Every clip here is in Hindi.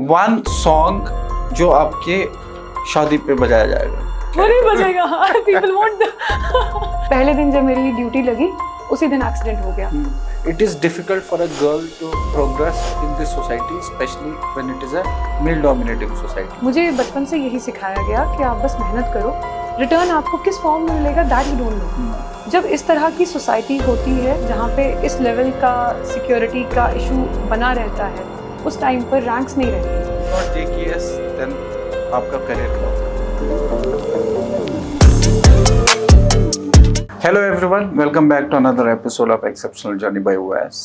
वन सॉन्ग जो आपके शादी पे बजाया जाएगा। वो नहीं बजेगा। पीपल वांट पहले दिन जब मेरी ड्यूटी लगी उसी दिन एक्सीडेंट हो गया। It is difficult for a girl to progress in this society, especially when it is a male-dominating society. मुझे बचपन से यही सिखाया गया कि आप बस मेहनत करो, रिटर्न आपको किस फॉर्म में मिलेगा दैट यू डोंट नो। जब इस तरह की सोसाइटी होती है जहाँ पे इस लेवल का सिक्योरिटी का इशू बना रहता है, उस टाइम पर रैंक्स नहीं रहती। Not JKS, then आपका करियर क्या होगा? Hello everyone, welcome back to another episode of Exceptional Journey by OS.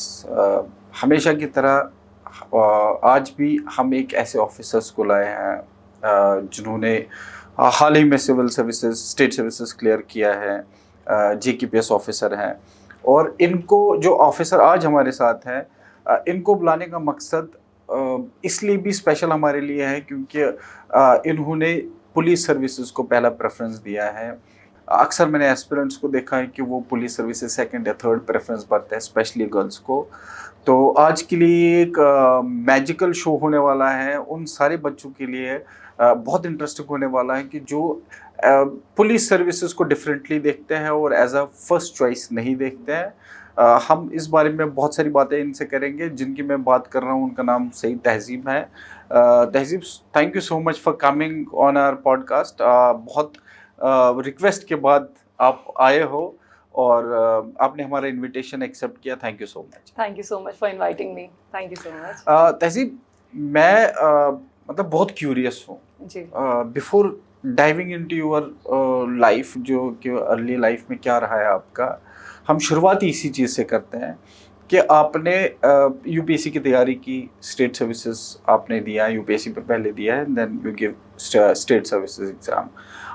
हमेशा की तरह आज भी हम एक ऐसे ऑफिसर्स को लाए हैं जिन्होंने हाल ही में civil services state services clear किया है, JKPS ऑफिसर हैं। और इनको जो ऑफिसर आज हमारे साथ हैं, इनको बुलाने का मकसद इसलिए भी स्पेशल हमारे लिए है क्योंकि इन्होंने पुलिस सर्विसेज को पहला प्रेफरेंस दिया है। अक्सर मैंने एस्पिरेंट्स को देखा है कि वो पुलिस सर्विसेज सेकंड या थर्ड प्रेफरेंस भरते हैं, स्पेशली गर्ल्स को। तो आज के लिए एक मैजिकल शो होने वाला है उन सारे बच्चों के लिए, बहुत इंटरेस्टिंग होने वाला है कि जो पुलिस सर्विसेज को डिफरेंटली देखते हैं और एज अ फर्स्ट चॉइस नहीं देखते हैं। हम इस बारे में बहुत सारी बातें इनसे करेंगे। जिनकी मैं बात कर रहा हूँ उनका नाम सही तहजीब है। Tehzeeb, thank you so much for coming on our podcast. बहुत रिक्वेस्ट के बाद आप आए हो और आपने हमारा इनविटेशन एक्सेप्ट किया। Thank you so much. Thank you so much for inviting me. Thank you so much. Tehzeeb, मैं मतलब बहुत क्यूरियस हूँ जी। Before diving into your life, जो कि अर्ली लाइफ में क्या रहा है आपका, हम शुरुआत इसी चीज़ से करते हैं कि आपने यूपीएससी की तैयारी की, स्टेट सर्विसेज आपने दिया, यूपीएससी पे पहले दिया है, then you give state services exam.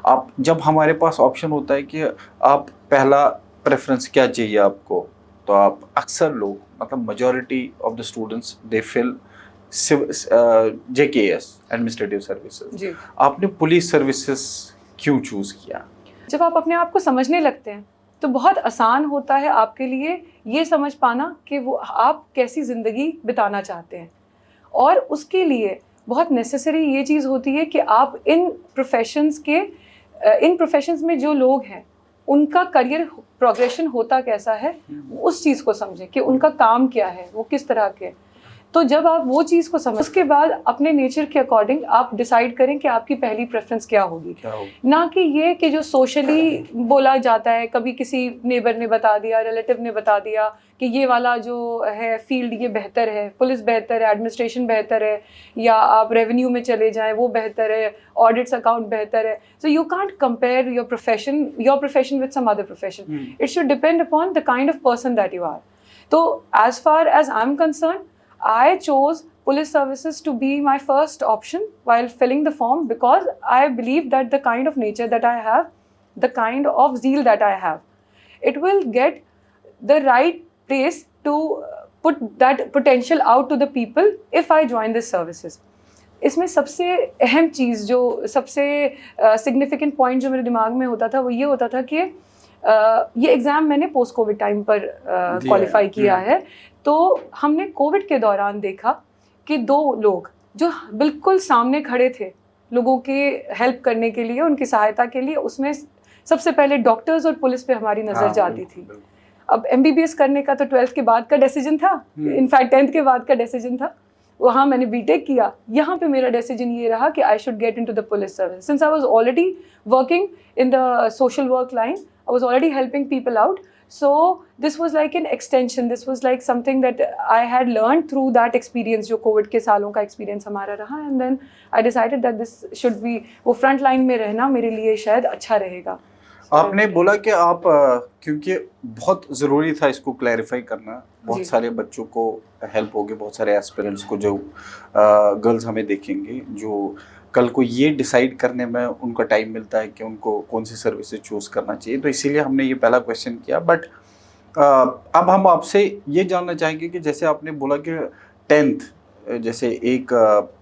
आप जब हमारे पास ऑप्शन होता है कि आप पहला प्रेफरेंस क्या चाहिए आपको, तो आप अक्सर लोग मतलब majority of the students they fill JKS administrative services. जी। आपने पुलिस सर्विसेज क्यों चूज़ किया? जब आप अपने आप को समझने लगते हैं तो बहुत आसान होता है आपके लिए ये समझ पाना कि वो आप कैसी ज़िंदगी बिताना चाहते हैं, और उसके लिए बहुत नेसेसरी ये चीज़ होती है कि आप इन प्रोफेशंस में जो लोग हैं उनका करियर प्रोग्रेशन होता कैसा है, उस चीज़ को समझें कि उनका काम क्या है, वो किस तरह के। तो जब आप वो चीज़ को समझ, उसके बाद अपने नेचर के अकॉर्डिंग आप डिसाइड करें कि आपकी पहली प्रेफरेंस क्या होगी। ना कि ये कि जो सोशली बोला जाता है, कभी किसी नेबर ने बता दिया, रिलेटिव ने बता दिया कि ये वाला जो है फील्ड ये बेहतर है, पुलिस बेहतर है, एडमिनिस्ट्रेशन बेहतर है, या आप रेवेन्यू में चले जाएं वो बेहतर है, ऑडिट्स अकाउंट बेहतर है। So you can't compare your profession with some other profession. It should depend upon the kind of person that you are. तो as far as I am concern, I chose police services to be my first option while filling the form because I believe that the kind of nature that I have, the kind of zeal that I have, it will get the right place to put that potential out to the people if I join these services. इसमें सबसे अहम चीज़, जो सबसे significant point जो मेरे दिमाग में होता था, वो ये होता था कि ये एग्ज़ाम मैंने पोस्ट कोविड टाइम पर क्वालिफाई किया है। तो हमने कोविड के दौरान देखा कि दो लोग जो बिल्कुल सामने खड़े थे लोगों के हेल्प करने के लिए, उनकी सहायता के लिए, उसमें सबसे पहले डॉक्टर्स और पुलिस पे हमारी नज़र जाती थी। अब MBBS करने का तो 12th के बाद का डिसीजन था, इनफैक्ट 10th के बाद का डिसीजन था। वहाँ मैंने बीटेक किया, यहाँ पे मेरा डिसीजन ये रहा कि I should get into the police service. Since I was already working in the social work line, I was already helping people out. So this was like an extension. This was like something that I had learned through that experience, जो COVID के सालों का experience हमारा रहा. And then I decided that this should be, वो front line में रहना मेरे लिए शायद अच्छा रहेगा। आपने बोला कि आप क्योंकि बहुत ज़रूरी था इसको क्लैरिफाई करना, बहुत सारे बच्चों को हेल्प होगी, बहुत सारे एस्पिरेंट्स को जो गर्ल्स हमें देखेंगे, जो कल को ये डिसाइड करने में उनका टाइम मिलता है कि उनको कौन सी सर्विसेज चूज़ करना चाहिए। तो इसीलिए हमने ये पहला क्वेश्चन किया। बट अब हम आपसे ये जानना चाहेंगे कि जैसे आपने बोला कि 10th, जैसे एक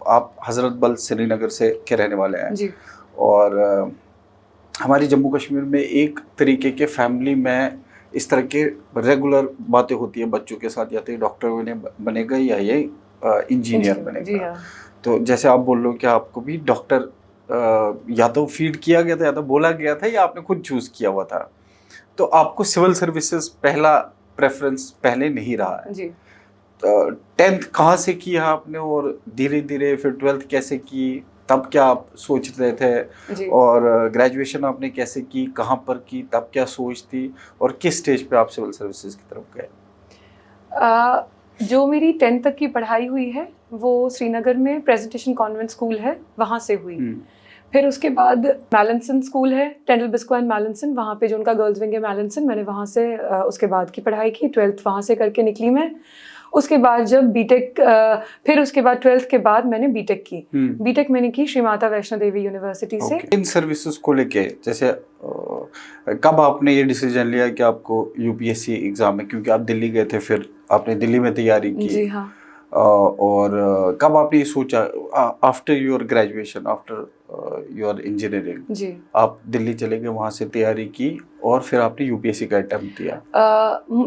आप हज़रत बल श्रीनगर से के रहने वाले हैं जी, और हमारी जम्मू कश्मीर में एक तरीके के फैमिली में इस तरह के रेगुलर बातें होती है बच्चों के साथ, या तो डॉक्टर बनेगा या ये इंजीनियर बनेगा। तो जैसे आप बोल रहे हो कि आपको भी डॉक्टर या तो फीड किया गया था या तो बोला गया था या आपने खुद चूज किया हुआ था, तो आपको सिविल सर्विसेज पहला प्रेफरेंस पहले नहीं रहा है। जी। 10th कहाँ से किया आपने और धीरे धीरे फिर 12th कैसे की, तब क्या आप सोच रहे थे, जी। और ग्रेजुएशन आपने कैसे की, कहाँ पर की, तब क्या सोच थी, और किस स्टेज पे आप सिविल सर्विसेज की तरफ गए? जो मेरी 10th तक की पढ़ाई हुई है वो श्रीनगर में प्रेजेंटेशन कॉन्वेंट स्कूल है, वहाँ से हुई। फिर उसके बाद मैलिसन स्कूल है, टेंडल बिस्को एंड मैलिसन, वहाँ पे जो उनका गर्ल्स विंग है मैलिसन, मैंने वहाँ से उसके बाद की पढ़ाई की। 12th वहाँ से करके निकली मैं। उसके बाद जब बीटेक, फिर उसके बाद 12th के बाद मैंने बीटेक की। बीटेक मैंने की श्री माता वैष्णो देवी यूनिवर्सिटी से। इन सर्विसेज को लेके जैसे कब आपने ये डिसीजन लिया कि आपको यूपीएससी एग्जाम में, क्योंकि आप दिल्ली गए थे, फिर आपने दिल्ली में तैयारी की? जी हाँ। और कब आपने ये सोचा after your graduation, after your engineering, जी, आप दिल्ली चले गए, वहाँ से तैयारी की और फिर आपने यूपीएससी का अटेम्प्ट दिया?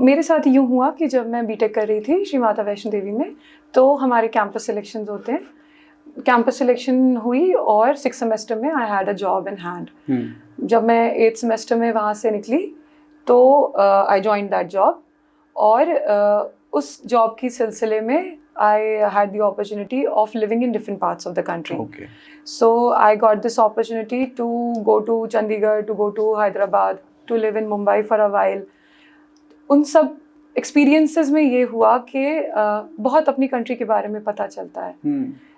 मेरे साथ यूँ हुआ कि जब मैं बीटेक कर रही थी श्री माता वैष्णो देवी में, तो हमारे कैंपस सिलेक्शंस होते हैं। कैंपस सिलेक्शन हुई और 6th सेमेस्टर में I had a job in hand. जब मैं 8th सेमेस्टर में वहाँ से निकली तो आई जॉइंड दैट जॉब, और उस जॉब की सिलसिले में I had the opportunity of living in different parts of the country. Okay. So I got this opportunity to go to Chandigarh, to go to Hyderabad, to live in Mumbai for a while. उन सब experiences में ये हुआ कि बहुत अपनी country के बारे में पता चलता है।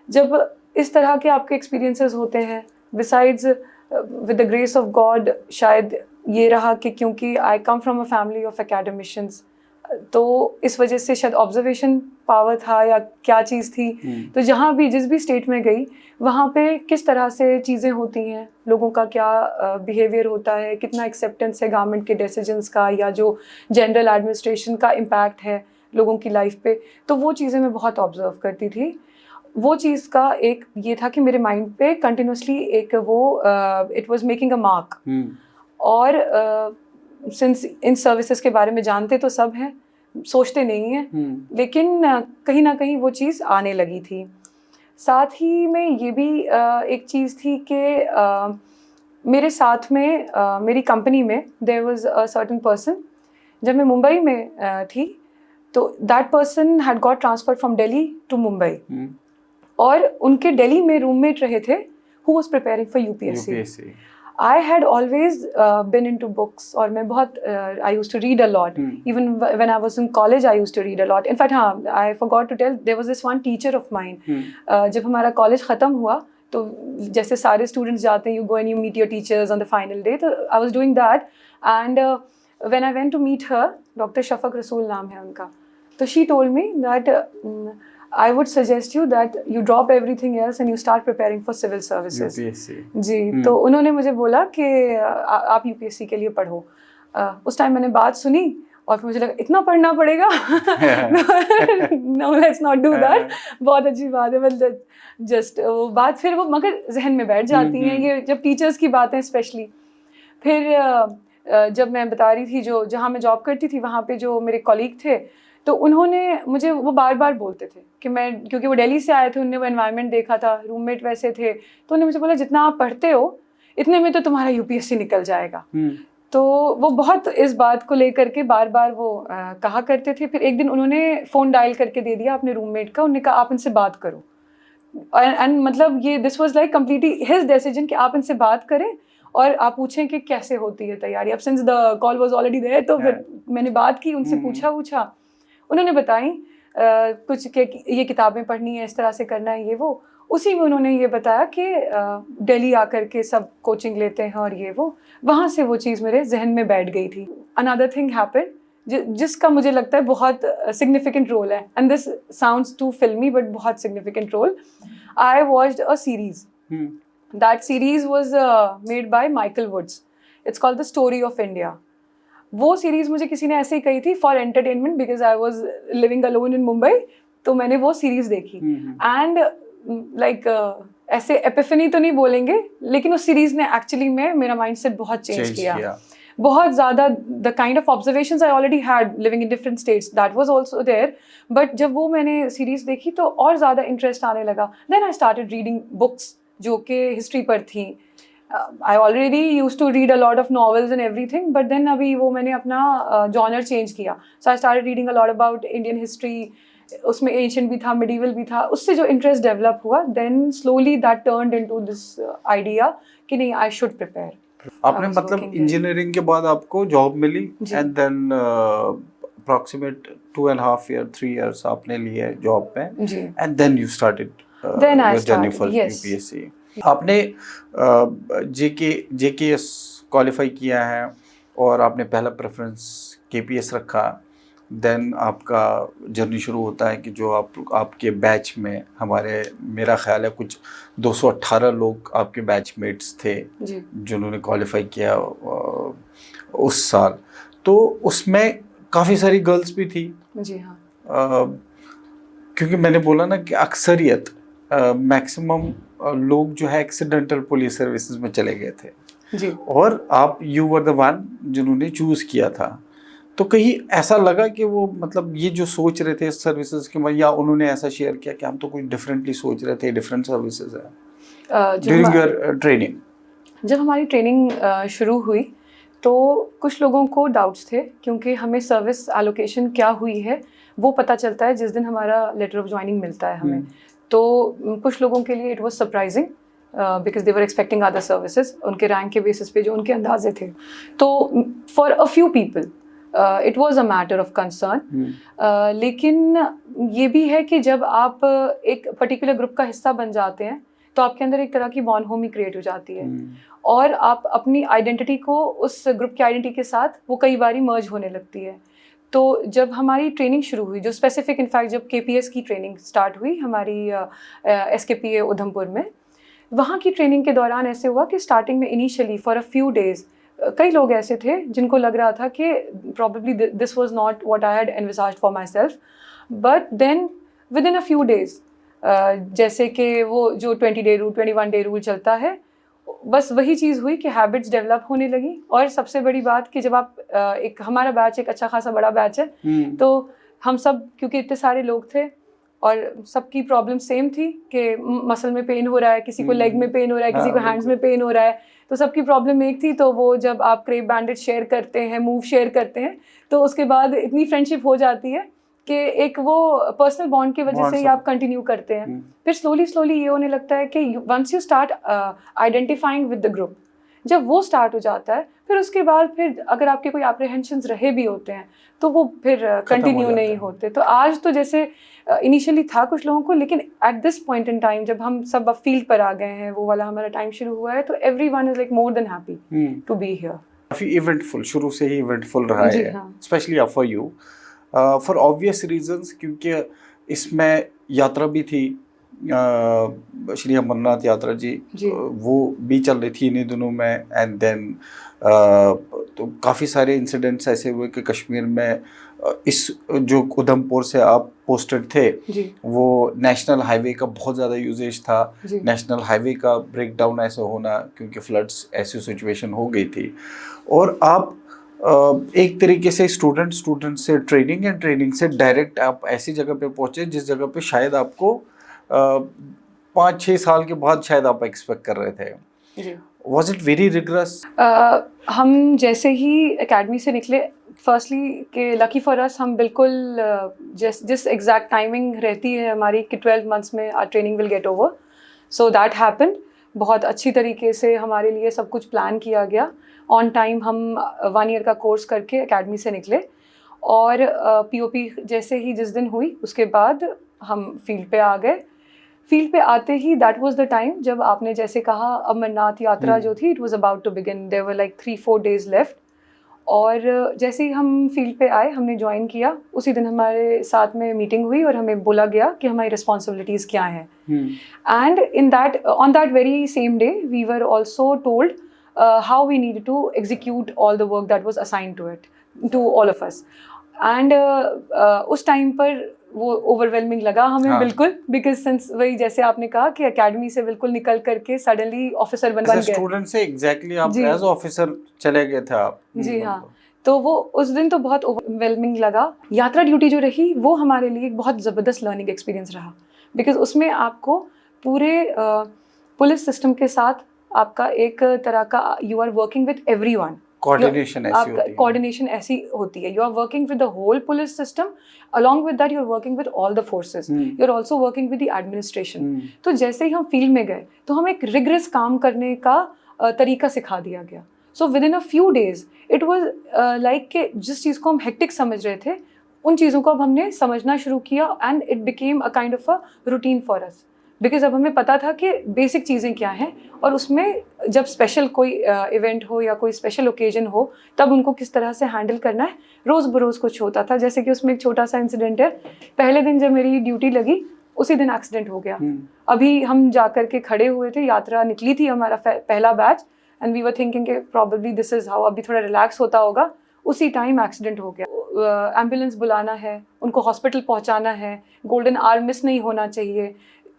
जब इस तरह के आपके experiences होते हैं, besides with the grace of God, शायद ये रहा कि क्योंकि I come from a family of academicians, तो इस वजह से शायद ऑब्जर्वेशन पावर था या क्या चीज़ थी। तो जहाँ भी जिस भी स्टेट में गई वहाँ पे किस तरह से चीज़ें होती हैं, लोगों का क्या बिहेवियर होता है, कितना एक्सेप्टेंस है गवर्नमेंट के डिसीजंस का, या जो जनरल एडमिनिस्ट्रेशन का इम्पैक्ट है लोगों की लाइफ पे, तो वो चीज़ें मैं बहुत ऑब्जर्व करती थी। वो चीज़ का एक ये था कि मेरे माइंड पे कंटिन्यूसली एक वो it was making a mark. और सिंस इन सर्विसेज के बारे में जानते तो सब हैं, सोचते नहीं हैं, लेकिन कहीं ना कहीं वो चीज़ आने लगी थी। साथ ही में ये भी एक चीज़ थी कि मेरे साथ में मेरी कंपनी में there was a certain person. जब मैं मुंबई में थी तो that person had got transfer from Delhi to Mumbai, और उनके दिल्ली में रूममेट रहे थे who was preparing for UPSC. I had always been into books, और मैं बहुत I used to read a lot. Even when I was in college, I used to read a lot. In fact, हाँ, I forgot to tell, there was this one teacher of mine. जब हमारा कॉलेज ख़त्म हुआ तो जैसे सारे स्टूडेंट्स जाते हैं, you go and you meet your teachers on the final day, तो I was doing that. And when I went to meet her, Dr. Shafaq Rasool नाम है उनका, तो she told me that I would suggest you that you drop everything else and you start preparing for civil services. UPSC. जी, तो उन्होंने मुझे बोला कि आप यूपीएससी के लिए पढ़ो। उस टाइम मैंने बात सुनी और फिर मुझे लगा इतना पढ़ना पड़ेगा। No, let's not do that. बहुत अच्छी बात है, मतलब जस्ट वो बात फिर वो मगर जहन में बैठ जाती हैं, ये जब टीचर्स की बातें स्पेशली। फिर जब मैं बता रही थी जो जहाँ मैं जॉब करती थी वहाँ पे जो मेरे कॉलीग थे, तो उन्होंने मुझे वो बार बार बोलते थे कि मैं, क्योंकि वो दिल्ली से आए थे, उन्होंने वो एनवायरनमेंट देखा था, रूममेट वैसे थे, तो उन्होंने मुझे बोला जितना आप पढ़ते हो इतने में तो तुम्हारा यूपीएससी निकल जाएगा। तो वो बहुत इस बात को लेकर के बार बार वो कहा करते थे। फिर एक दिन उन्होंने फ़ोन डायल करके दे दिया अपने रूममेट का, उन्होंने कहा आप इनसे बात करो। एंड मतलब ये this was like completely his decision कि आप इनसे बात करें और आप पूछें कि कैसे होती है तैयारी। अब since the call was already there, तो फिर मैंने बात की, उनसे पूछा, उन्होंने बताई कुछ कि ये किताबें पढ़नी है, इस तरह से करना है, ये वो। उसी में उन्होंने ये बताया कि दिल्ली आकर के सब कोचिंग लेते हैं और ये वो। वहाँ से वो चीज़ मेरे जहन में बैठ गई थी। अनदर थिंग हैपेंड जिसका मुझे लगता है बहुत सिग्निफिकेंट रोल है, and this sounds too filmi but बहुत significant role. I watched a series, that series was made by Michael Woods, it's called the Story of India. वो सीरीज़ मुझे किसी ने ऐसे ही कही थी for entertainment, because I was living alone in Mumbai, तो मैंने वो सीरीज़ देखी। एंड लाइक ऐसे एपिफनी तो नहीं बोलेंगे, लेकिन उस सीरीज़ ने एक्चुअली में मेरा माइंडसेट बहुत चेंज किया। बहुत ज़्यादा the kind of observations I already had living in different states, that was also there, but जब वो मैंने सीरीज़ देखी तो और ज़्यादा इंटरेस्ट आने लगा. Then I started reading books जो कि हिस्ट्री पर थी. I already use to read a lot of novels and everything, but then अभी वो मैंने अपना जॉनर चेंज किया. So I started reading a lot about Indian history. उसमें एंशिएंट भी था, मिडीवल भी था. उससे जो इंटरेस्ट डेवलप हुआ, then slowly that turned into this idea कि नहीं, आई शुड प्रिपेयर. आपने मतलब इंजीनियरिंग के बाद आपको जॉब मिली and then approximate 2.5 year 3 years आपने लिए जॉब पे and then you started your journey for UPSC. आपने जेकेएस क्वालिफाई किया है और आपने पहला प्रेफरेंस केपीएस रखा. देन आपका जर्नी शुरू होता है कि जो आपके बैच में मेरा ख्याल है कुछ 218 लोग आपके बैचमेट्स थे जिन्होंने क्वालिफाई किया उस साल. तो उसमें काफ़ी सारी गर्ल्स भी थी. जी हाँ. क्योंकि मैंने बोला ना कि अक्सरियत मैक्सिमम लोग जो है एक्सीडेंटल पुलिस सर्विसेज में चले गए थे जी. और आप यू वर द वन जिन्होंने चूज़ किया था. तो कहीं ऐसा लगा कि वो मतलब ये जो सोच रहे थे सर्विसेज के, या उन्होंने ऐसा शेयर किया कि हम तो कुछ डिफरेंटली सोच रहे थे, डिफरेंट सर्विसेज है ड्यूरिंग योर ट्रेनिंग? जब हमारी ट्रेनिंग शुरू हुई तो कुछ लोगों को डाउट्स थे, क्योंकि हमें सर्विस एलोकेशन क्या हुई है वो पता चलता है जिस दिन हमारा लेटर ऑफ ज्वाइनिंग मिलता है हमें. तो कुछ लोगों के लिए it was surprising because they were expecting other services उनके रैंक के बेसिस पे जो उनके अंदाजे थे. तो for a few people it was a matter of concern. लेकिन ये भी है कि जब आप एक पर्टिकुलर ग्रुप का हिस्सा बन जाते हैं तो आपके अंदर एक तरह की बॉन्ड होमी क्रिएट हो जाती है और आप अपनी आइडेंटिटी को उस ग्रुप की आइडेंटिटी के साथ वो कई बारी मर्ज होने लगती है. तो जब हमारी ट्रेनिंग शुरू हुई, जो स्पेसिफिक इनफैक्ट जब केपीएस की ट्रेनिंग स्टार्ट हुई हमारी एसकेपीए उधमपुर में, वहाँ की ट्रेनिंग के दौरान ऐसे हुआ कि स्टार्टिंग में initially for a few days कई लोग ऐसे थे जिनको लग रहा था कि probably this was not what I had envisaged for my self. But then within a few days, जैसे कि वो जो 20-day रूल 21-day रूल चलता है, बस वही चीज़ हुई कि हैबिट्स डेवलप होने लगी. और सबसे बड़ी बात कि जब आप हमारा बैच एक अच्छा खासा बड़ा बैच है, तो हम सब क्योंकि इतने सारे लोग थे और सबकी प्रॉब्लम सेम थी कि मसल में पेन हो रहा है, किसी को लेग में पेन हो रहा है, किसी को हैंड्स में पेन हो रहा है, तो सबकी प्रॉब्लम एक थी. तो वो जब आप क्रेप बैंडेज शेयर करते हैं, मूव शेयर करते हैं, तो उसके बाद इतनी फ्रेंडशिप हो जाती है कि एक वो पर्सनल बॉन्ड की वजह से ही आप कंटिन्यू करते हैं. फिर स्लोली ये होने लगता है कि once you start identifying with the group, जब वो स्टार्ट हो जाता है फिर उसके बाद फिर अगर आपके कोई एप्रीहेंशंस रहे भी होते हैं तो वो फिर कंटिन्यू नहीं होते. तो आज तो जैसे इनिशियली था कुछ लोगों को, लेकिन at this point in time जब हम सब अब फील्ड पर आ गए हैं, वो वाला हमारा टाइम शुरू हुआ है, तो everyone is like more than happy to be here. काफी इवेंटफुल, शुरू से ही इवेंटफुल रहा है, specially for you for obvious reasons, क्योंकि इसमें यात्रा भी थी, श्री अमरनाथ यात्रा जी वो भी चल रही थी इन्हीं दिनों में. एंड देन तो काफ़ी सारे इंसिडेंट्स ऐसे हुए कि कश्मीर में इस जो उधमपुर से आप पोस्टेड थे वो नेशनल हाईवे का बहुत ज़्यादा यूजेज था. नेशनल हाईवे का ब्रेकडाउन ऐसा होना क्योंकि फ्लड्स ऐसी सिचुएशन हो गई थी, और आप एक तरीके से स्टूडेंट से ट्रेनिंग से डायरेक्ट आप ऐसी जगह पे पहुँचे जिस जगह पे शायद आपको 5-6 साल के बाद शायद आप एक्सपेक्ट कर रहे थे. Was it very rigorous? हम जैसे ही एकेडमी से निकले, फर्स्टली कि लकी फॉर अस हम बिल्कुल जिस एग्जैक्ट टाइमिंग रहती है हमारी कि 12 months में our training will get over, so that happened. बहुत अच्छी तरीके से हमारे लिए सब कुछ प्लान किया गया. ऑन टाइम हम 1 year का कोर्स करके एकेडमी से निकले और पीओपी जैसे ही जिस दिन हुई उसके बाद हम फील्ड पे आ गए. फील्ड पे आते ही दैट वाज द टाइम जब आपने जैसे कहा अमरनाथ यात्रा जो थी, it was about to begin. There were like 3-4 days left. और जैसे ही हम फील्ड पे आए, हमने ज्वाइन किया, उसी दिन हमारे साथ में मीटिंग हुई और हमें बोला गया कि हमारी रिस्पॉन्सिबिलिटीज़ क्या हैं. And in that on that very same day we were also told how we need to execute all the work that was assigned to all of us. And उस टाइम पर वो ओवरवेलमिंग लगा हमें हाँ। बिल्कुल, बिकॉज सिंस वही जैसे आपने कहा कि एकेडमी से बिल्कुल निकल करके सडनली ऑफिसर बन गए स्टूडेंट से एग्जैक्टली आप जी। एज ऑफिसर चले गए थे आप। जी हाँ, तो वो उस दिन तो बहुत ओवरवेलमिंग लगा। यात्रा ड्यूटी जो रही वो हमारे लिए एक बहुत ज़बरदस्त लर्निंग एक्सपीरियंस रहा, बिकॉज उसमें आपको पूरे पुलिस सिस्टम के साथ आपका एक तरह का you are working with everyone, coordination ऐसी होती है। कोऑर्डिनेशन ऐसी होती है, you are working with the whole police system, along with that you are working with all the forces, you are also working with the administration. तो जैसे ही हम फील्ड में गए तो हमें एक रिगरस काम करने का तरीका सिखा दिया गया। So with in a few days it was like कि जिस चीज़ को हम हेक्टिक समझ रहे थे उन चीज़ों को अब हमने समझना शुरू किया, and it became a kind of a routine for us, because अब हमें पता था कि बेसिक चीज़ें क्या हैं, और उसमें जब स्पेशल कोई इवेंट हो या कोई स्पेशल ओकेजन हो तब उनको किस तरह से हैंडल करना है, रोज़ बरोज़ कुछ होता था। जैसे कि उसमें एक छोटा सा इंसिडेंट है, पहले दिन जब मेरी ड्यूटी लगी उसी दिन एक्सीडेंट हो गया। अभी हम जाकर के खड़े हुए थे, यात्रा निकली थी हमारा पहला batch, and we were thinking कि प्रॉब्लली दिस इज़ हाउ, अभी थोड़ा रिलैक्स होता होगा, उसी टाइम एक्सीडेंट हो गया। एम्बुलेंस बुलाना है, उनको हॉस्पिटल पहुंचाना है, गोल्डन आवर मिस नहीं होना चाहिए,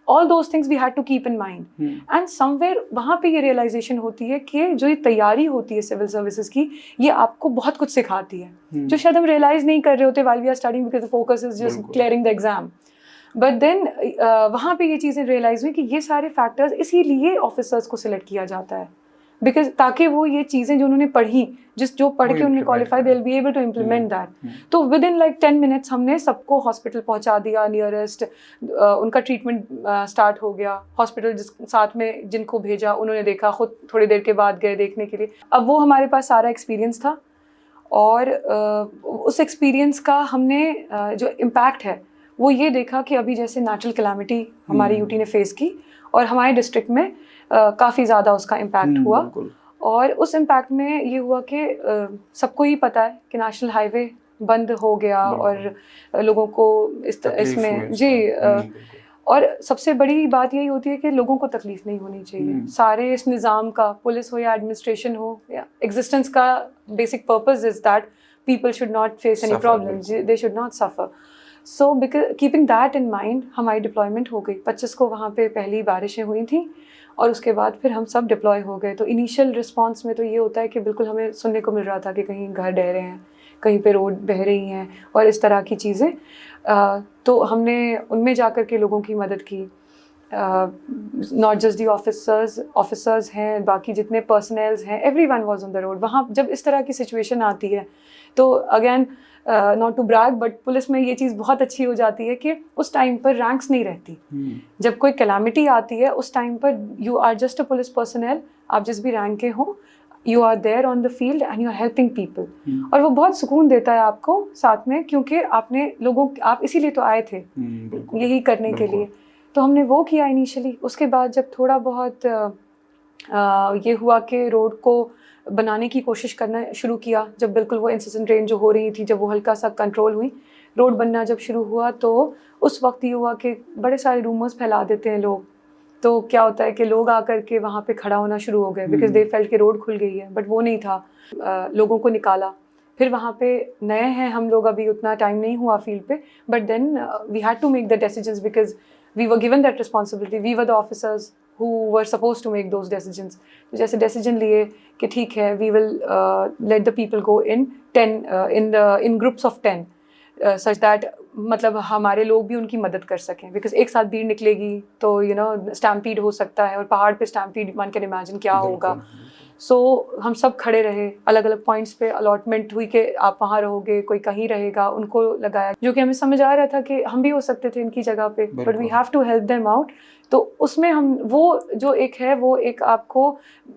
all those things we had to keep in mind. And somewhere वहाँ पे ये realization होती है कि जो ये तैयारी होती है सिविल सर्विसेज की, ये आपको बहुत कुछ सिखाती है, जो शायद हम realize नहीं कर रहे होते while we are studying, because the focus is just clearing the exam. But then वहाँ पे ये चीज़ें realize हुई कि ये सारे factors इसीलिए officers को select किया जाता है, बिकॉज ताकि वो ये चीज़ें जो उन्होंने पढ़ी, जो पढ़ के उन्होंने qualify, they will be able to implement that. तो विद इन लाइक 10 मिनट्स हमने सबको हॉस्पिटल पहुंचा दिया नियरेस्ट, उनका ट्रीटमेंट स्टार्ट हो गया। हॉस्पिटल साथ में जिनको भेजा उन्होंने देखा, खुद थोड़ी देर के बाद गए देखने के लिए। अब वो हमारे पास सारा एक्सपीरियंस था, और उस एक्सपीरियंस का हमने जो इम्पैक्ट है वो ये देखा कि अभी जैसे नेचुरल कैलामिटी हमारी यूटी ने फेस की, और हमारे डिस्ट्रिक्ट में काफ़ी ज़्यादा उसका इम्पैक्ट हुआ। और उस इम्पैक्ट में ये हुआ कि सबको ही पता है कि नेशनल हाईवे बंद हो गया, और लोगों को इसमें जी और सबसे बड़ी बात यही होती है कि लोगों को तकलीफ नहीं होनी चाहिए। सारे इस निज़ाम का, पुलिस हो या एडमिनिस्ट्रेशन हो या एग्जिस्टेंस का basic purpose is that people should not face any problem, they should not suffer. So keeping that in mind हमारी डिप्लॉयमेंट हो गई। 25 को वहाँ पे पहली बारिशें हुई थी, और उसके बाद फिर हम सब डिप्लॉय हो गए। तो इनिशियल रिस्पांस में तो ये होता है कि बिल्कुल हमें सुनने को मिल रहा था कि कहीं घर ढह रहे हैं, कहीं पे रोड बह रही हैं, और इस तरह की चीज़ें। तो हमने उनमें जाकर के लोगों की मदद की, नॉट जस्ट दी ऑफिसर्स हैं, बाकी जितने पर्सनल्स हैं, everyone was on the road. वहाँ जब इस तरह की सिचुएशन आती है तो again not to brag, but police में ये चीज़ बहुत अच्छी हो जाती है कि उस टाइम पर रैंक्स नहीं रहती। जब कोई कैलामिटी आती है उस टाइम पर you are just a police personnel, आप जिस भी रैंक के हो, you are there on the field and you are helping people. और वो बहुत सुकून देता है आपको साथ में, क्योंकि आप इसीलिए तो आए थे यही करने के लिए। तो हमने वो किया इनिशियली। उसके बाद जब थोड़ा बहुत ये हुआ कि रोड को बनाने की कोशिश करना शुरू किया, जब बिल्कुल वो इंसिडेंट रेंज जो हो रही थी, जब वो हल्का सा कंट्रोल हुई, रोड बनना जब शुरू हुआ, तो उस वक्त ये हुआ कि बड़े सारे रूमर्स फैला देते हैं लोग। तो क्या होता है कि लोग आकर के वहाँ पे खड़ा होना शुरू हो गए, बिकॉज दे फेल्ट के रोड खुल गई है, बट वो नहीं था। लोगों को निकाला, फिर वहाँ पे नए हैं हम लोग, अभी उतना टाइम नहीं हुआ फील्ड पे, but then we had to make the decisions because we were given that responsibility, we were the officers who were supposed to make those decisions. तो जैसे decision लिए कि ठीक है, we will let the people go in 10 in groups of 10 such that मतलब हमारे लोग भी उनकी मदद कर सकें, बिकॉज एक साथ भीड़ निकलेगी तो यू नो स्टैम्पीड हो सकता है, और पहाड़ पे स्टैम्पीड वन कैन इमेजिन क्या होगा। सो हम सब खड़े रहे, अलग अलग पॉइंट्स पे अलॉटमेंट हुई कि आप वहाँ रहोगे, कोई कहीं रहेगा, उनको लगाया, जो कि हमें समझ आ रहा था कि हम भी हो सकते थे इनकी जगह पे, but we have to help them out. तो उसमें हम वो जो एक है वो एक आपको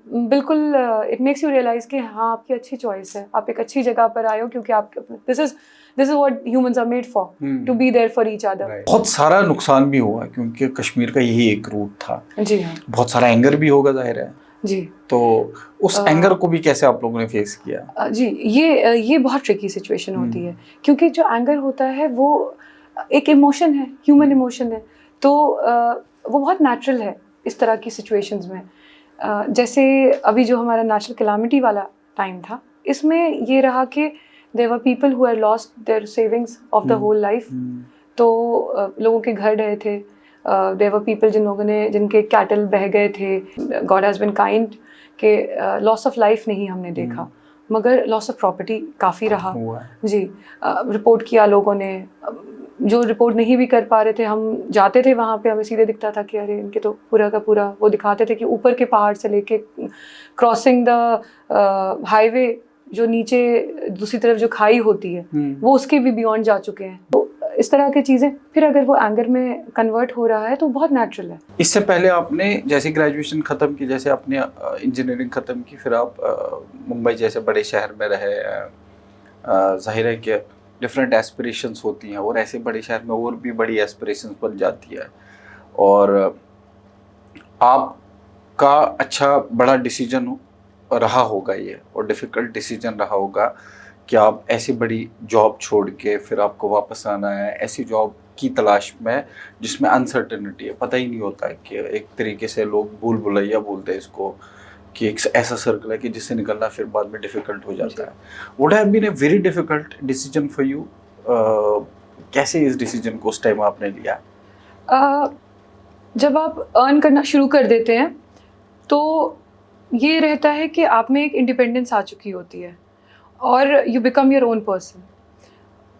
बिल्कुल इट मेक्स यू रियलाइज कि हाँ आपकी अच्छी चॉइस है, आप एक अच्छी जगह पर आए हो, क्योंकि आप this is what humans are made for, to be there for each other. बहुत सारा नुकसान भी हुआ क्योंकि कश्मीर का यही एक रूट था। जी हाँ, बहुत सारा एंगर भी होगा जाहिर है जी। तो उस एंगर को भी कैसे आप लोगों ने फेस किया? जी, ये बहुत ट्रिकी सिचुएशन होती है, क्योंकि जो एंगर होता है वो एक इमोशन है, ह्यूमन इमोशन है, तो वो बहुत नेचुरल है इस तरह की सिचुएशंस में। जैसे अभी जो हमारा नेचुरल कैलामिटी वाला टाइम था, इसमें ये रहा कि there were people who had lost their savings of the whole life. तो लोगों के घर रहे थे, देयर वर पीपल जिनके कैटल बह गए थे। गॉड हैज़ बिन काइंड के लॉस ऑफ लाइफ नहीं हमने देखा, मगर लॉस ऑफ प्रॉपर्टी काफ़ी रहा जी। रिपोर्ट किया लोगों ने, जो रिपोर्ट नहीं भी कर पा रहे थे, हम जाते थे वहाँ पे, हमें सीधे दिखता था कि अरे इनके तो पूरा का पूरा, वो दिखाते थे कि ऊपर के पहाड़ से लेके क्रॉसिंग द हाईवे जो नीचे दूसरी तरफ जो खाई होती है वो उसके भी बियॉन्ड जा चुके हैं। तो इस तरह की चीज़ें, फिर अगर वो एंगर में कन्वर्ट हो रहा है तो बहुत नेचुरल है। इससे पहले आपने जैसे ग्रेजुएशन ख़त्म की, जैसे आपने इंजीनियरिंग ख़त्म की, फिर आप मुंबई जैसे बड़े शहर में रहे, जाहिर है कि डिफरेंट एस्पिरेशंस होती हैं, और ऐसे बड़े शहर में और भी बड़ी एस्पिरेशंस बन जाती है, और आपका अच्छा बड़ा डिसीजन रहा होगा ये, और डिफ़िकल्ट डिसीजन रहा होगा कि आप ऐसी बड़ी जॉब छोड़ के फिर आपको वापस आना है ऐसी जॉब की तलाश में जिसमें अनसर्टेनिटी है, पता ही नहीं होता है कि एक तरीके से लोग भूल भुलैया बोलते हैं इसको, कि एक ऐसा सर्कल है कि जिससे निकलना फिर बाद में डिफ़िकल्ट हो जाता है। Would have been a very difficult decision for you? कैसे इस डिसीजन को उस टाइम आपने लिया? जब आप अर्न करना शुरू कर देते हैं तो ये रहता है कि आप में एक इंडिपेंडेंस आ चुकी होती है और you become your own person.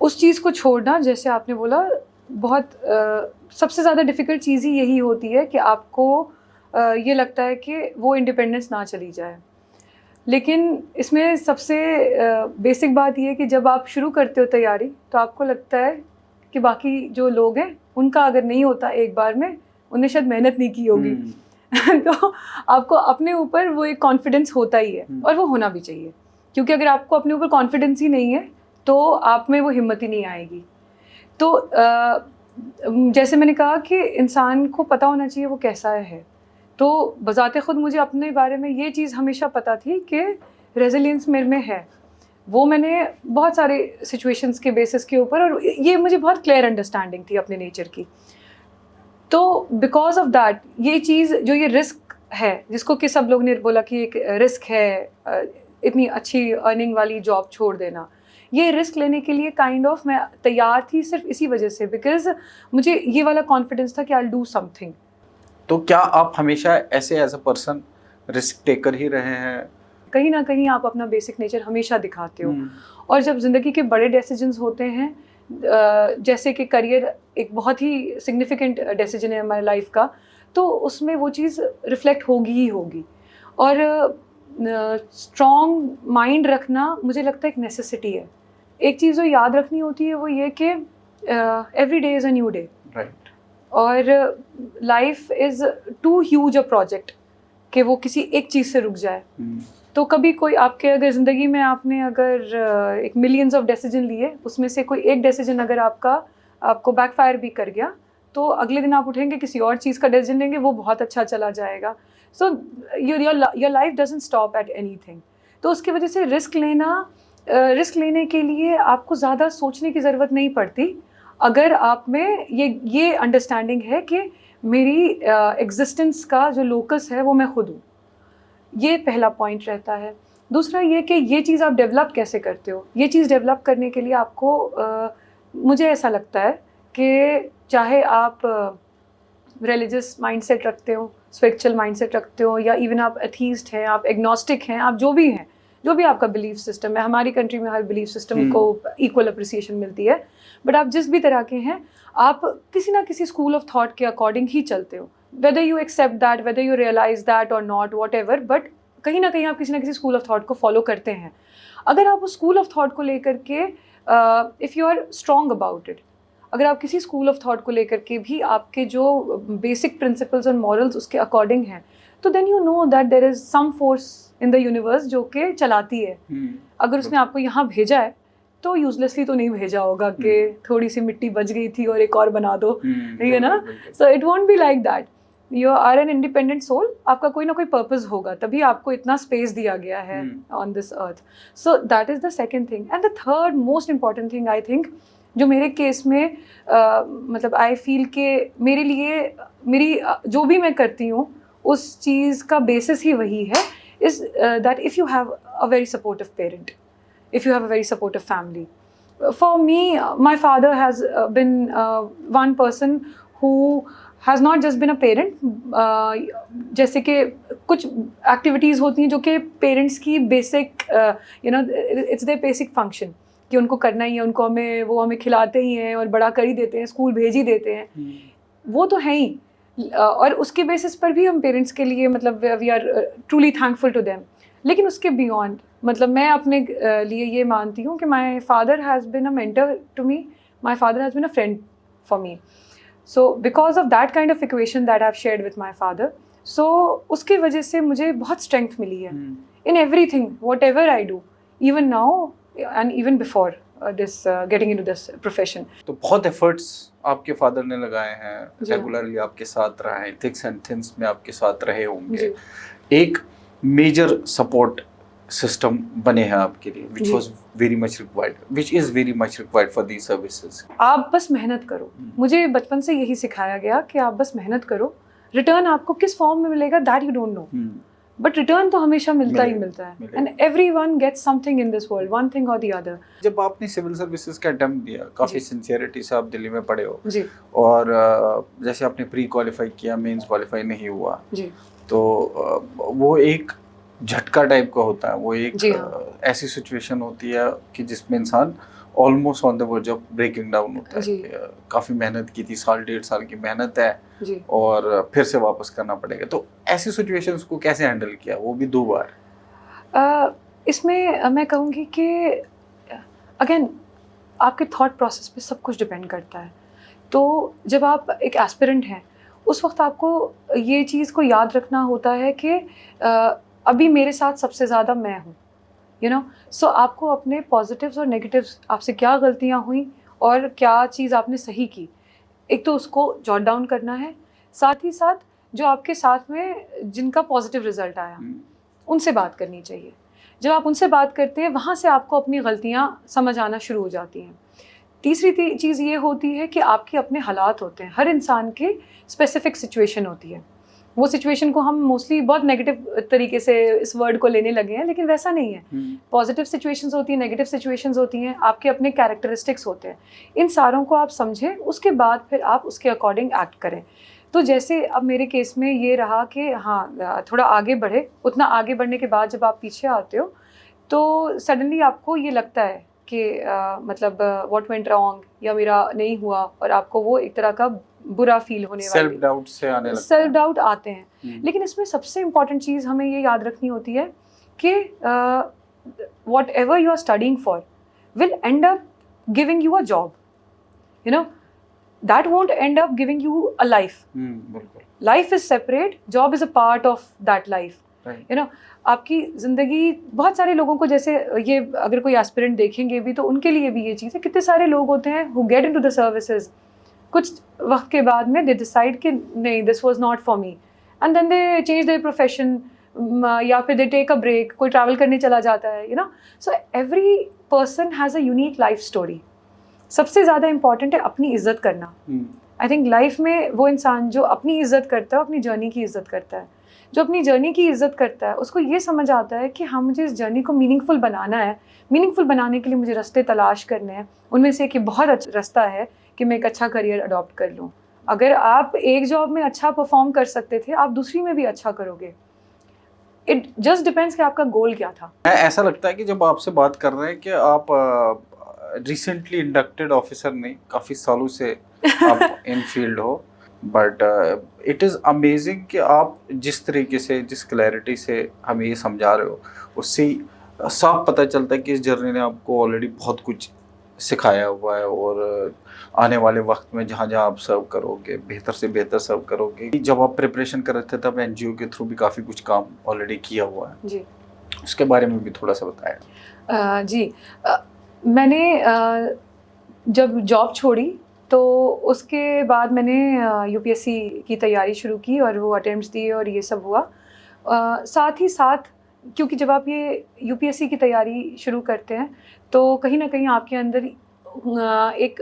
उस चीज़ को छोड़ना, जैसे आपने बोला, बहुत सबसे ज़्यादा डिफ़िकल्ट चीज़ ही यही होती है कि आपको ये लगता है कि वो इंडिपेंडेंस ना चली जाए। लेकिन इसमें सबसे बेसिक बात ये है कि जब आप शुरू करते हो तैयारी तो आपको लगता है कि बाकी जो लोग हैं उनका अगर नहीं होता एक बार में, उन्हें शायद मेहनत नहीं की होगी। तो आपको अपने ऊपर वो एक कॉन्फिडेंस होता ही है, और वो होना भी चाहिए, क्योंकि अगर आपको अपने ऊपर कॉन्फिडेंस ही नहीं है तो आप में वो हिम्मत ही नहीं आएगी। तो जैसे मैंने कहा कि इंसान को पता होना चाहिए वो कैसा है। तो बज़ाते ख़ुद मुझे अपने बारे में ये चीज़ हमेशा पता थी कि रेजिलियंस मेरे में है। वो मैंने बहुत सारे सिचुएशंस के बेसिस के ऊपर, और ये मुझे बहुत क्लियर अंडरस्टैंडिंग थी अपने नेचर की। तो बिकॉज ऑफ दैट ये चीज़ जो ये रिस्क है, जिसको कि सब लोग ने बोला कि एक रिस्क है इतनी अच्छी अर्निंग वाली जॉब छोड़ देना, ये रिस्क लेने के लिए काइंड ऑफ मैं तैयार थी सिर्फ इसी वजह से, बिकॉज मुझे ये वाला कॉन्फिडेंस था कि आई विल डू समथिंग। तो क्या आप हमेशा ऐसे as a person risk taker ही रहे हैं? कहीं ना कहीं आप अपना बेसिक नेचर हमेशा दिखाते हो, और जब ज़िंदगी के बड़े डिसीजंस होते हैं, जैसे कि करियर एक बहुत ही सिग्निफिकेंट डिसीजन है हमारी लाइफ का, तो उसमें वो चीज़ रिफ्लेक्ट होगी ही होगी। और स्ट्रॉन्ग माइंड रखना मुझे लगता है एक नेसेसिटी है। एक चीज़ जो याद रखनी होती है वो ये कि every day is a new day, right, और life is too huge a project कि वो किसी एक चीज़ से रुक जाए। तो कभी कोई आपके अगर ज़िंदगी में आपने अगर एक मिलियंस ऑफ डिसीजन लिए, उसमें से कोई एक डिसीजन अगर आपको बैकफायर भी कर गया, तो अगले दिन आप उठेंगे किसी और चीज़ का डिसीजन लेंगे, वो बहुत अच्छा चला जाएगा। So your life doesn't stop at anything. तो उसकी वजह से रिस्क लेने के लिए आपको ज़्यादा सोचने की ज़रूरत नहीं पड़ती, अगर आप में ये अंडरस्टैंडिंग है कि मेरी एग्जिस्टेंस का जो लोकस है वो मैं खुद हूँ। ये पहला पॉइंट रहता है। दूसरा ये कि ये चीज़ आप डेवलप कैसे करते हो। ये चीज़ डेवलप करने के लिए आपको मुझे ऐसा लगता है कि चाहे आप रिलीजियस माइंडसेट रखते हो, स्पिरिचुअल माइंडसेट रखते हो, या इवन आप एथीस्ट हैं, आप एग्नोस्टिक हैं, आप जो भी हैं, जो भी आपका बिलीफ सिस्टम है। हमारी कंट्री में हर बिलीफ सिस्टम को इक्वल अप्रिसिएशन मिलती है, बट आप जिस भी तरह के हैं, आप किसी ना किसी स्कूल ऑफ थॉट के अकॉर्डिंग ही चलते हो। whether you accept that, whether you realize that or not, whatever, but कहीं ना कहीं आप किसी ना किसी स्कूल ऑफ थॉट को फॉलो करते हैं। अगर आप उस स्कूल ऑफ थॉट को लेकर के if you are strong about it, अगर आप किसी स्कूल ऑफ थॉट को लेकर के भी आपके जो बेसिक प्रिंसिपल्स और मॉरल्स उसके अकॉर्डिंग हैं, तो then you know that there is some force in the universe जो कि चलाती है। अगर उसने आपको यहाँ भेजा है तो यूजलेसली तो नहीं भेजा होगा कि थोड़ी सी मिट्टी बच गई थी और एक और बना दो, है ना। So it won't be like that. You are an independent soul, आपका कोई ना कोई पर्पस होगा, तभी आपको इतना स्पेस दिया गया है on this earth. So that is the second thing. And the third most important thing I think, जो मेरे केस में मतलब आई फील के मेरे लिए मेरी जो भी मैं करती हूँ उस चीज़ का बेसिस ही वही है, is that if you have a very supportive parent, if you have a very supportive family, for me, my father has been one person who has not just been a parent. जैसे कि कुछ एक्टिविटीज़ होती हैं जो कि पेरेंट्स की basic it's their basic function कि उनको करना ही है, उनको वो हमें खिलाते ही हैं और बड़ा कर ही देते हैं, स्कूल भेज ही देते हैं, वो तो है ही। और उसके बेसिस पर भी हम पेरेंट्स के लिए मतलब we are truly thankful to them. लेकिन उसके बियॉन्ड मतलब मैं अपने लिए ये मानती हूँ कि my father has been a mentor to me, my father has been a friend for me. So because of that kind of equation that I have shared with my father, so उसकी वजह से मुझे बहुत स्ट्रेंथ मिली है in everything whatever I do, even now and even before this getting into this profession. तो बहुत एफर्ट्स आपके फादर ने लगाए हैं, जी हाँ। रेगुलरली आपके साथ रहे हैं, थिक्स एंड थिन्स में आपके साथ रहे होंगे, जी एक मेजर सपोर्ट सिस्टम बने हैं आपके लिए, which ji. was very much required, which is very much required for these services. आप बस मेहनत करो। मुझे बचपन से यही सिखाया गया कि आप बस मेहनत करो, रिटर्न आपको किस फॉर्म में मिलेगा that you don't know, but return तो हमेशा मिलता ही मिलता है। And everyone gets something in this world, one thing और द अदर। जब आपने सिविल सर्विसेज का अटेम्प्ट दिया, काफ़ी सिंसियरिटी से आप दिल्ली में पढ़े हो जी और जैसे आपने प्री क्वालिफाई किया, मेंस क्वालिफाई नहीं हुआ, जी तो वो एक झटका टाइप का होता है, वो एक जी हाँ। ऐसी सिचुएशन होती है कि जिसमें इंसान almost on the verge of breaking down होता है जी। कि काफ़ी मेहनत की थी, 1.5 साल की मेहनत है जी। और फिर से वापस करना पड़ेगा। तो ऐसी सिचुएशंस को कैसे हैंडल किया, वो भी 2 बार? इसमें मैं कहूँगी कि अगेन आपके थॉट प्रोसेस पे सब कुछ डिपेंड करता है। तो जब आप एक एस्पिरेंट हैं उस वक्त आपको ये चीज़ को याद रखना होता है कि अभी मेरे साथ सबसे ज़्यादा मैं हूँ, यू नो। सो आपको अपने पॉजिटिव्स और नेगेटिव्स, आपसे क्या गलतियाँ हुई और क्या चीज़ आपने सही की, एक तो उसको जॉट डाउन करना है, साथ ही साथ जो आपके साथ में जिनका पॉजिटिव रिजल्ट आया उनसे बात करनी चाहिए। जब आप उनसे बात करते हैं वहाँ से आपको अपनी गलतियाँ समझ आना शुरू हो जाती हैं। तीसरी चीज़ ये होती है कि आपके अपने हालात होते हैं, हर इंसान की स्पेसिफिक सिचुएशन होती है। वो सिचुएशन को हम मोस्टली बहुत नेगेटिव तरीके से इस वर्ड को लेने लगे हैं, लेकिन वैसा नहीं है। पॉजिटिव सिचुएशंस होती हैं, नेगेटिव सिचुएशंस होती हैं, आपके अपने कैरेक्टरिस्टिक्स होते हैं। इन सारों को आप समझें, उसके बाद फिर आप उसके अकॉर्डिंग एक्ट करें। तो जैसे अब मेरे केस में ये रहा कि हाँ थोड़ा आगे बढ़े, उतना आगे बढ़ने के बाद जब आप पीछे आते हो तो सडनली आपको ये लगता है कि मतलब व्हाट वेंट रॉन्ग या मेरा नहीं हुआ, और आपको वो एक तरह का बुरा फील होने वाला, सेल्फ डाउट से आने लगता है, सेल्फ डाउट आते हैं। लेकिन इसमें सबसे इम्पॉर्टेंट चीज़ हमें ये याद रखनी होती है कि whatever you are studying for will end up giving you a job, you know, that won't end up giving you a life. बिल्कुल। Life is separate, job is a part of that life, you know. आपकी ज़िंदगी, बहुत सारे लोगों को, जैसे ये अगर कोई एस्पिरेंट देखेंगे भी तो उनके लिए भी ये चीज़ है, कितने सारे लोग होते हैं who get into the services, कुछ वक्त के बाद में दे डिसाइड कि नहीं, this was not for me, and then they change their profession, या फिर दे टेक अ ब्रेक, कोई ट्रैवल करने चला जाता है, you know. So every person has a unique life story. सबसे ज़्यादा इम्पॉर्टेंट है अपनी इज्जत करना। आई थिंक लाइफ में वो इंसान जो अपनी इज्जत करता है, अपनी जर्नी की इज्जत करता है। जो अपनी जर्नी की इज्जत करता है उसको ये समझ आता है कि हाँ, मुझे इस जर्नी को मीनिंगफुल बनाना है, मीनिंगफुल बनाने के लिए मुझे रास्ते तलाश करने हैं। उनमें से एक बहुत अच्छा रास्ता है कि मैं एक अच्छा करियर अडॉप्ट कर लूँ। अगर आप एक जॉब में अच्छा परफॉर्म कर सकते थे, आप दूसरी में भी अच्छा करोगे। इट जस्ट डिपेंड्स कि आपका गोल क्या था। ऐसा लगता है कि जब आपसे बात कर रहे हैं कि आप रिसेंटली इंडक्टेड ऑफिसर नहीं, काफ़ी सालों से आप इन फील्ड हो, बट इट इज़ अमेजिंग कि आप जिस तरीके से, जिस क्लैरिटी से हमें ये समझा रहे हो, उससे साफ पता चलता है कि इस जर्नी ने आपको ऑलरेडी बहुत कुछ सिखाया हुआ है और आने वाले वक्त में जहाँ जहाँ आप सर्व करोगे, बेहतर से बेहतर सर्व करोगे। जब आप प्रिपरेशन कर रहे थे तब एनजीओ के थ्रू भी काफ़ी कुछ काम ऑलरेडी किया हुआ है जी, उसके बारे में भी थोड़ा सा बताया। जी, मैंने जब जॉब छोड़ी तो उसके बाद मैंने यूपीएससी की तैयारी शुरू की और वो अटेम्प्ट्स दिए और ये सब हुआ। साथ ही साथ, क्योंकि जब आप ये यूपीएससी की तैयारी शुरू करते हैं तो कहीं ना कहीं आपके अंदर एक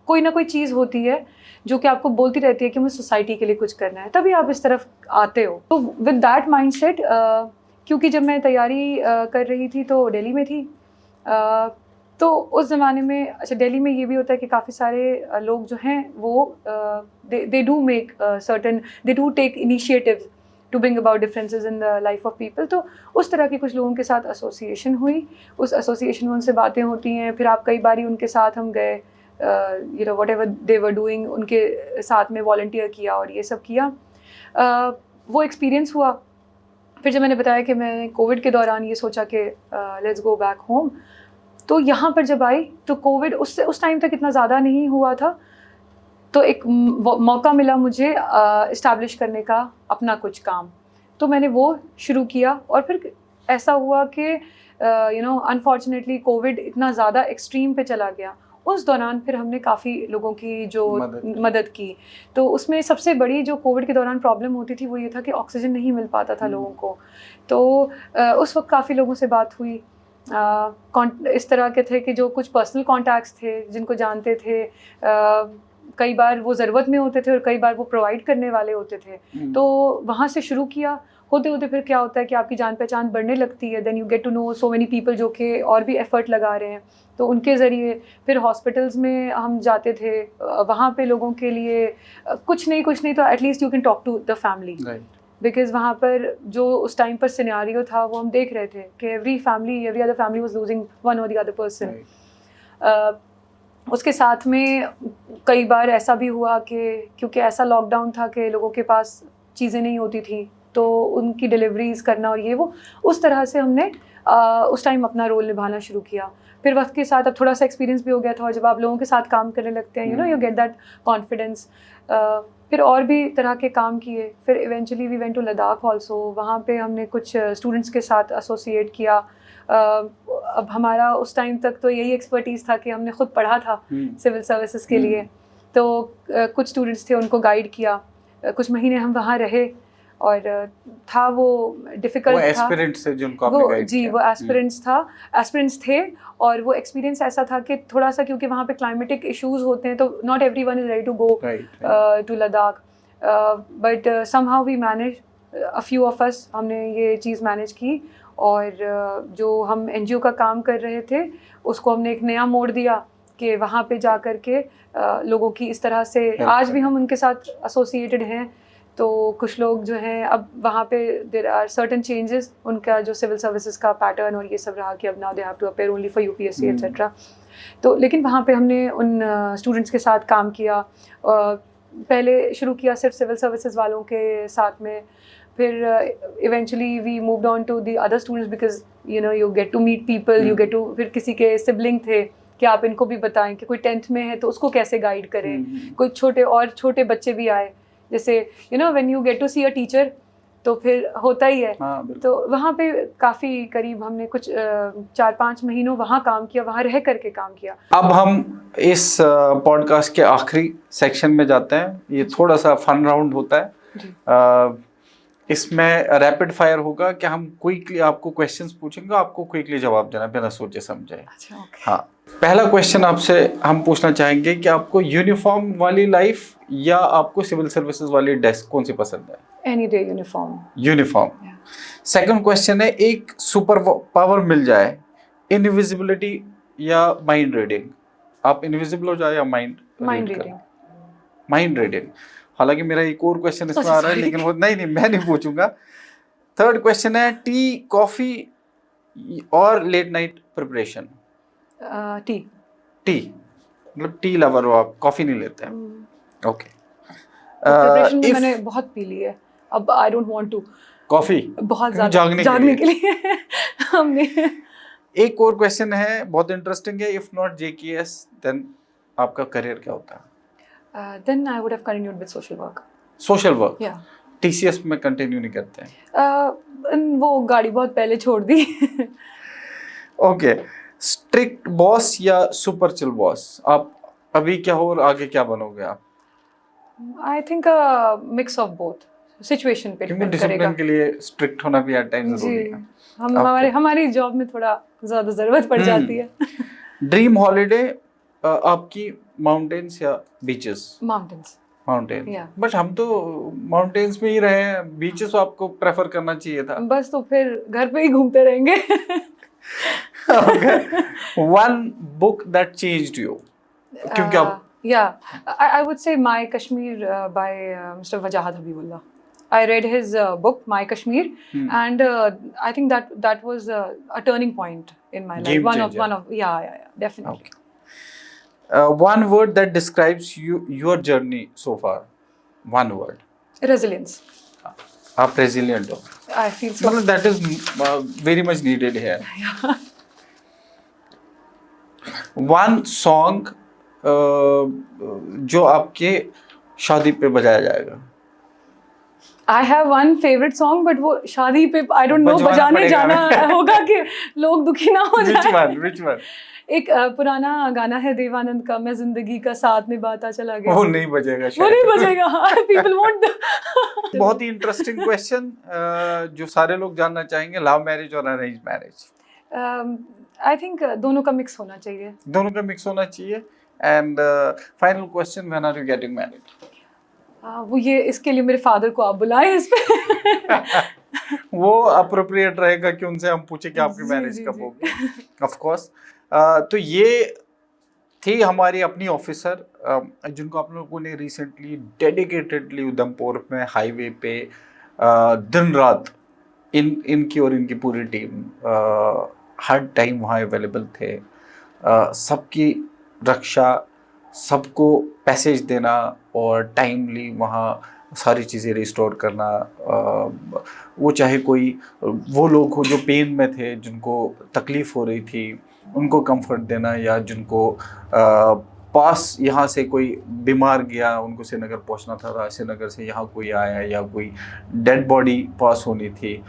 कोई ना कोई चीज़ होती है जो कि आपको बोलती रहती है कि मुझे सोसाइटी के लिए कुछ करना है, तभी आप इस तरफ आते हो। तो विद दैट माइंडसेट, क्योंकि जब मैं तैयारी कर रही थी तो दिल्ली में थी, तो उस ज़माने में अच्छा दिल्ली में ये भी होता है कि काफ़ी सारे लोग जो हैं वो they do make certain they do take initiatives to bring about differences in the life of people. तो उस तरह के कुछ लोगों के साथ एसोसिएशन हुई, उस एसोसिएशन में उनसे बातें होती हैं, फिर आप कई बारी उनके साथ हम गए, you know what ever they were doing, उनके साथ में वॉल्टियर किया और ये सब किया। वो एक्सपीरियंस हुआ। फिर जब मैंने बताया कि मैंने कोविड के दौरान ये सोचा कि लेट्स गो बैक होम, तो यहाँ पर जब आई तो कोविड उससे उस टाइम तक इतना ज़्यादा नहीं हुआ था, तो एक मौका मिला मुझे इस्टेब्लिश करने का अपना कुछ काम, तो मैंने वो शुरू किया। और फिर ऐसा हुआ कि यू नो अनफॉर्चुनेटली कोविड इतना ज़्यादा एक्सट्रीम पे चला गया। उस दौरान फिर हमने काफ़ी लोगों की जो मदद की। तो उसमें सबसे बड़ी जो कोविड के दौरान प्रॉब्लम होती थी वो ये था कि ऑक्सीजन नहीं मिल पाता था लोगों को। तो उस वक्त काफ़ी लोगों से बात हुई, इस तरह के थे कि जो कुछ पर्सनल कॉन्टैक्ट्स थे, जिनको जानते थे, कई बार वो ज़रूरत में होते थे और कई बार वो प्रोवाइड करने वाले होते थे। तो वहाँ से शुरू किया। होते होते फिर क्या होता है कि आपकी जान पहचान बढ़ने लगती है, then you get to know so many people जो कि और भी एफर्ट लगा रहे हैं। तो उनके ज़रिए फिर हॉस्पिटल्स में हम जाते थे, वहाँ पे लोगों के लिए कुछ नहीं तो at least you can talk to the family, because वहाँ पर जो उस टाइम पर सिनेरियो था वो हम देख रहे थे कि every other family was losing one और द अदर पर्सन। उसके साथ में कई बार ऐसा भी हुआ कि क्योंकि ऐसा लॉकडाउन था कि लोगों के पास चीज़ें नहीं होती थी, तो उनकी डिलीवरीज करना और ये वो, उस तरह से हमने उस टाइम अपना रोल निभाना शुरू किया। फिर वक्त के साथ अब थोड़ा सा एक्सपीरियंस भी हो गया था, और जब आप लोगों के साथ काम करने लगते हैं, you know you get that confidence. फिर और भी तरह के काम किए। फिर eventually we went to Ladakh also, वहाँ पे हमने कुछ स्टूडेंट्स के साथ एसोसिएट किया। अब हमारा उस टाइम तक तो यही एक्सपर्टीज़ था कि हमने खुद पढ़ा था सिविल सर्विसेज के लिए, तो कुछ स्टूडेंट्स थे उनको गाइड किया। कुछ महीने हम वहाँ रहे और था वो डिफ़िकल्ट था। एस्पिरेंट्स थे जिनको आपने गाइड किया? वो एस्पिरेंट्स थे। और वो एक्सपीरियंस ऐसा था कि थोड़ा सा, क्योंकि वहाँ पे क्लाइमेटिक इश्यूज होते हैं, तो not everyone is ready to go to Ladakh, but somehow we manage, a few of us, हमने ये चीज़ मैनेज की। और जो हम एनजीओ का काम कर रहे थे उसको हमने एक नया मोड़ दिया कि वहाँ पे जा कर के लोगों की इस तरह से आज भी हम उनके साथ एसोसिएटेड हैं। तो कुछ लोग जो हैं अब वहाँ पे देयर आर सर्टेन चेंजेस, उनका जो सिविल सर्विसेज का पैटर्न और ये सब रहा कि अब now they have to appear only for UPSC etcetera. तो लेकिन वहाँ पे हमने उन स्टूडेंट्स के साथ काम किया। पहले शुरू किया सिर्फ सिविल सर्विसेज वालों के साथ में, फिर eventually we moved on to the other students, because you know you get to meet people, you get to, फिर किसी के सिबलिंग थे कि आप इनको भी बताएं कि कोई 10th में है तो उसको कैसे गाइड करें। कोई छोटे बच्चे भी आए, जैसे you know when you get to see a teacher तो फिर होता ही है। तो वहाँ पे काफ़ी करीब हमने कुछ 4-5 महीनों वहाँ काम किया, वहाँ रह करके काम किया। अब हम इस पॉडकास्ट के आखिरी सेक्शन में जाते हैं। ये थोड़ा सा फन राउंड होता है। इसमें रैपिड फायर होगा कि हम क्विकली आपको क्वेश्चंस पूछेंगे, आपको क्विकली जवाब देना बिना सोचे समझे। अच्छा, ओके। हाँ, पहला क्वेश्चन आपसे हम पूछना चाहेंगे कि आपको यूनिफॉर्म वाली लाइफ या आपको सिविल सर्विसेज वाली डेस्क कौन सी पसंद है? Any day uniform. Second question है, एक सुपर पावर मिल जाए, इनविजिबिलिटी या माइंड रीडिंग? आप इनविजिबल हो जाए या माइंड रीडिंग? Mind reading. हालांकि मेरा एक और क्वेश्चन इसमें आ रहा है, लेकिन वो नहीं मैं नहीं पूछूंगा। थर्ड क्वेश्चन है, टी, कॉफी और लेट नाइट प्रिपरेशन? टी मतलब टी लवर हो आप, कॉफी नहीं लेते हैं? ओके। प्रिपरेशन में मैंने बहुत पी ली है, अब I don't want to. Coffee बहुत ज्यादा जागने के लिए हमने। एक और क्वेश्चन है, बहुत इंटरेस्टिंग है, इफ नॉट जेकेएस देन आपका करियर क्या होता है? Then I would have continued with social work. Social work? Yeah. TCS में कंटिन्यू नहीं करते हैं? वो गाड़ी बहुत पहले छोड़ दी। ओके। स्ट्रिक्ट बॉस या सुपर चिल बॉस? आप अभी क्या हो और आगे क्या बनोगे आप? I think a mix of both. Situation पे क्योंकि डिपेंड करेगा। डिसिप्लिन के लिए स्ट्रिक्ट होना भी एट टाइम जरूरी है। हमारी जॉब में थोड़ा ज्यादा जरूरत पड़ जाती है। ड्रीम हॉलिडे आपकी माउंटेन्स या बीचेस? माउंटेन। बट हम तो माउंटेन्स में ही रहे हैं, बीचेस आपको प्रेफर करना चाहिए था। बस तो फिर घर पे ही घूमते रहेंगे। Okay. One book that changed you. क्योंकि आप I would say My Kashmir by Mr. Wajahat Habibullah. I read his book My Kashmir, and I think that was a turning point in my life. Game One changer. of definitely. Okay. One word that describes your journey so far. One word. Resilience. आप resilient हो. I feel so. मतलब that is very much needed here. One song जो आपके शादी पे बजाया जाएगा. I have one favorite song, but वो शादी पे I don't know बजवाना बजाने पड़ेगा जाना हमें. होगा कि लोग दुखी ना हो Which जाए. one? Which one? एक पुराना गाना है देवानंद का, मैं जिंदगी का साथ निभाता चला गया. वो नहीं बजेगा वो शायद. नहीं बजेगा. People won't. बहुत ही इंटरेस्टिंग क्वेश्चन जो सारे लोग जानना चाहेंगे. लव मैरिज और अरेंज मैरिज. I think दोनों का मिक्स होना चाहिए. दोनों का मिक्स होना चाहिए. And final question, when are you getting married? वो ये इसके लिए मेरे फादर को आप बुलाएं इस पे. वो अप्रोप्रिएट रहेगा कि उनसे हम पूछे कि आपकी जी, मैरिज जी, कब जी. होगी. Of course. तो ये थी हमारी अपनी ऑफिसर जिनको आप लोगों ने रिसेंटली डेडिकेटेडली उधमपुर में हाईवे पे दिन रात इनकी और इनकी पूरी टीम हर टाइम वहाँ अवेलेबल थे. सबकी रक्षा, सबको पैसेज देना और टाइमली वहाँ सारी चीज़ें रिस्टोर करना. वो चाहे कोई वो लोग हो जो पेन में थे, जिनको तकलीफ़ हो रही थी, उनको कंफर्ट देना, या जिनको पास यहाँ से कोई बीमार गया, उनको श्रीनगर पहुँचना था, श्रीनगर से यहाँ कोई आया, या कोई डेड बॉडी पास होनी थी,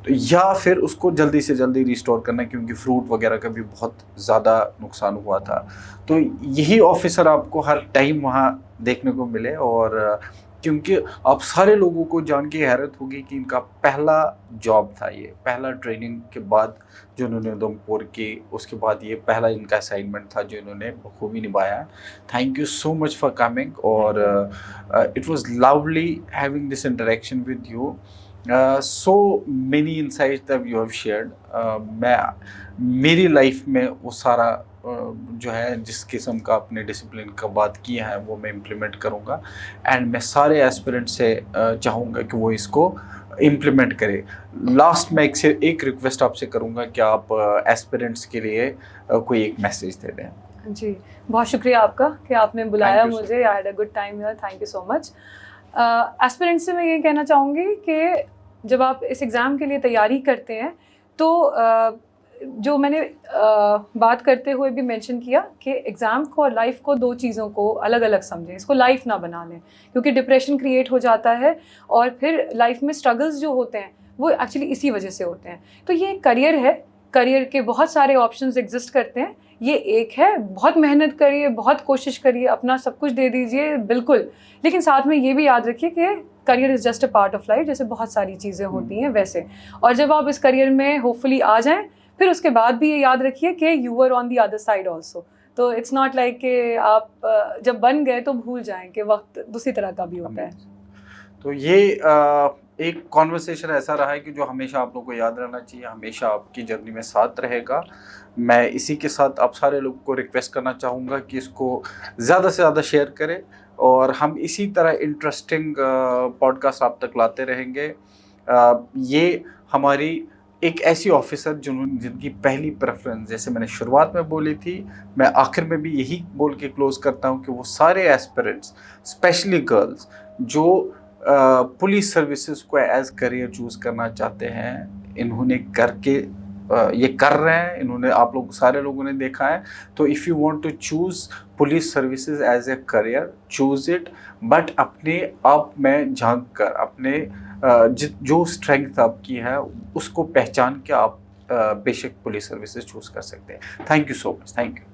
या फिर उसको जल्दी से जल्दी रिस्टोर करना क्योंकि फ्रूट वगैरह का भी बहुत ज़्यादा नुकसान हुआ था. तो यही ऑफिसर आपको हर टाइम वहाँ देखने को मिले. और क्योंकि आप सारे लोगों को जान के हैरत होगी कि इनका पहला जॉब था, ये पहला ट्रेनिंग के बाद जो इन्होंने उधमपुर की, उसके बाद ये पहला इनका असाइनमेंट था जो इन्होंने बखूबी निभाया. Thank you so much for coming. और it was lovely having this interaction with you. So many insights that you have shared. मैं मेरी लाइफ में वो सारा जो है जिस किस्म का अपने डिसिप्लिन का बात किया है वो मैं इम्प्लीमेंट करूँगा. एंड मैं सारे एस्पिरेंट से चाहूँगा कि वो इसको इम्प्लीमेंट करें. लास्ट में एक रिक्वेस्ट आपसे करूँगा कि आप एस्पिरेंट्स के लिए कोई एक मैसेज दे दें. जी, बहुत शुक्रिया आपका कि आपने बुलाया Thank you, मुझे. I had a good time here. Thank you so much. Aspirant से मैं ये कहना चाहूँगी कि जब आप इस एग्ज़ाम के लिए तैयारी करते हैं तो जो मैंने बात करते हुए भी मेंशन किया कि एग्ज़ाम को और लाइफ को, दो चीज़ों को अलग अलग समझें. इसको लाइफ ना बना लें क्योंकि डिप्रेशन क्रिएट हो जाता है और फिर लाइफ में स्ट्रगल्स जो होते हैं वो एक्चुअली इसी वजह से होते हैं. तो ये करियर है, करियर के बहुत सारे ऑप्शंस एग्जिस्ट करते हैं. ये एक है, बहुत मेहनत करिए, बहुत कोशिश करिए, अपना सब कुछ दे दीजिए बिल्कुल, लेकिन साथ में ये भी याद रखिए कि career is just a part of life. जैसे बहुत सारी चीज़ें होती हैं वैसे. और जब आप इस करियर में होपफुली आ जाएं, फिर उसके बाद भी ये याद रखिए कि you are on the other side also. तो इट्स नॉट लाइक कि आप जब बन गए तो भूल जाएं कि वक्त दूसरी तरह का भी होता है. तो ये एक कॉन्वर्सेशन ऐसा रहा है कि जो हमेशा आप लोगों को याद रहना चाहिए, हमेशा आपकी जर्नी में साथ रहेगा. मैं इसी के साथ आप सारे लोगों को रिक्वेस्ट करना चाहूँगा कि इसको ज़्यादा से ज़्यादा शेयर करें और हम इसी तरह इंटरेस्टिंग पॉडकास्ट आप तक लाते रहेंगे. ये हमारी एक ऐसी ऑफिसर जिनकी पहली प्रेफरेंस, जैसे मैंने शुरुआत में बोली थी, मैं आखिर में भी यही बोल के क्लोज़ करता हूँ कि वो सारे एस्पिरेंट्स, स्पेशली गर्ल्स जो पुलिस सर्विसेज को एज करियर चूज़ करना चाहते हैं, इन्होंने ये कर रहे हैं, इन्होंने, आप लोग सारे लोगों ने देखा है. तो if you want to choose police services as a career, choose it, but अपने आप में झांक कर, अपने जो स्ट्रेंथ आपकी है उसको पहचान के आप बेशक पुलिस सर्विसेज चूज़ कर सकते हैं. Thank you so much. Thank you.